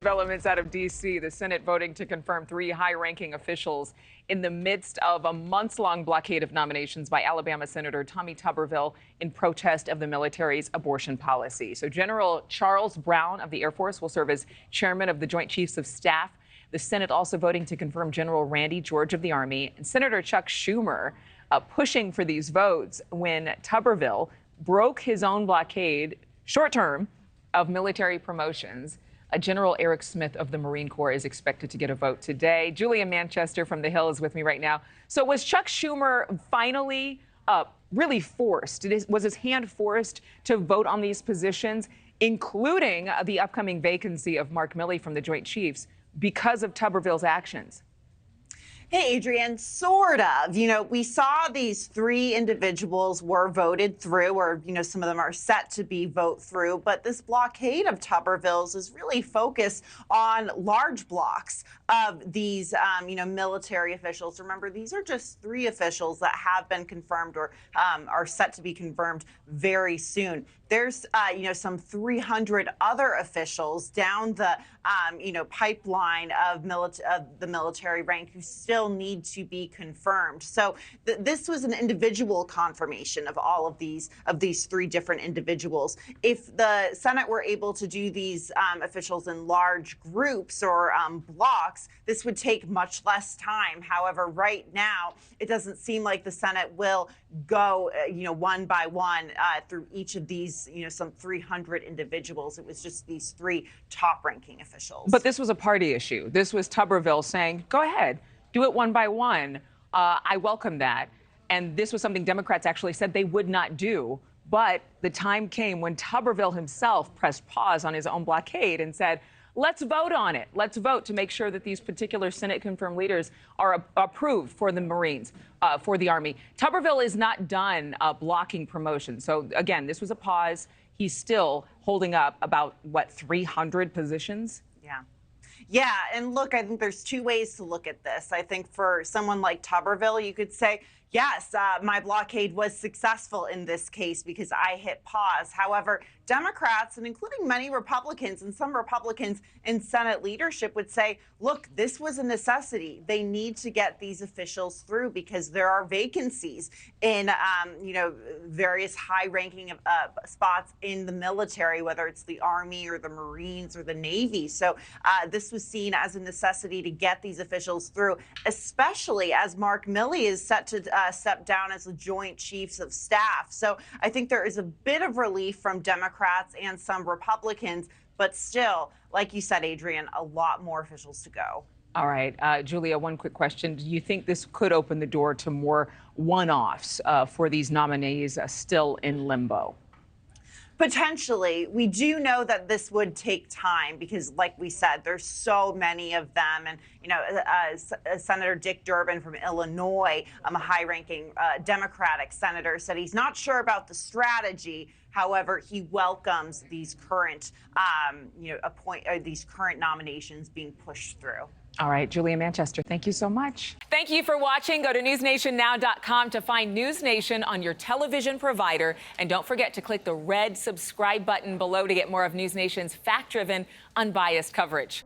Developments out of D.C., the Senate voting to confirm 3 high-ranking officials in the midst of a months-long blockade of nominations by Alabama Senator Tommy Tuberville in protest of the military's abortion policy. So General Charles Brown of the Air Force will serve as chairman of the Joint Chiefs of Staff. The Senate also voting to confirm General Randy George of the Army and Senator Chuck Schumer pushing for these votes when Tuberville broke his own blockade, short-term, of military promotions. General Eric Smith of the Marine Corps is expected to get a vote today. Julia Manchester from the Hill is with me right now. So was Chuck Schumer finally really forced? Was his hand forced to vote on these positions, including the upcoming vacancy of Mark Milley from the Joint Chiefs, because of Tuberville's actions? Hey, Adrienne, sort of. We saw these 3 individuals were voted through, or, some of them are set to be vote through. But this blockade of Tuberville's is really focused on large blocks of these, military officials. Remember, these are just 3 officials that have been confirmed or are set to be confirmed very soon. There's, some 300 other officials down the, pipeline of the military rank who still need to be confirmed. So this was an individual confirmation of all of these 3 different individuals. If the Senate were able to do these officials in large groups or blocks, this would take much less time. However, right now, it doesn't seem like the Senate will go, one by one through each of these, some 300 individuals. It was just these 3 top-ranking officials. But this was a party issue. This was Tuberville saying, go ahead, do it one by one. I welcome that. And this was something Democrats actually said they would not do. But the time came when Tuberville himself pressed pause on his own blockade and said, let's vote on it. Let's vote to make sure that these particular Senate-confirmed leaders are approved for the Marines, for the Army. Tuberville is not done blocking promotion. So, again, this was a pause. He's still holding up about, 300 positions? Yeah, and look, I think there's 2 ways to look at this. I think for someone like Tuberville, you could say, yes, my blockade was successful in this case because I hit pause. However, Democrats, and including many Republicans and some Republicans in Senate leadership, would say, look, this was a necessity. They need to get these officials through because there are vacancies in, various high-ranking spots in the military, whether it's the Army or the Marines or the Navy. So this was seen as a necessity to get these officials through, especially as Mark Milley is set to step down as the Joint Chiefs of Staff. So I think there is a bit of relief from Democrats and some Republicans, but still, like you said, Adrienne, a lot more officials to go. All right. Julia, one quick question. Do you think this could open the door to more one-offs for these nominees still in limbo? Potentially. We do know that this would take time because, like we said, there's so many of them. And, Senator Dick Durbin from Illinois, a high-ranking Democratic senator, said he's not sure about the strategy. However, he welcomes these current, these current nominations being pushed through. All right, Julia Manchester, thank you so much. Thank you for watching. Go to newsnationnow.com to find NewsNation on your television provider. And don't forget to click the red subscribe button below to get more of NewsNation's fact-driven, unbiased coverage.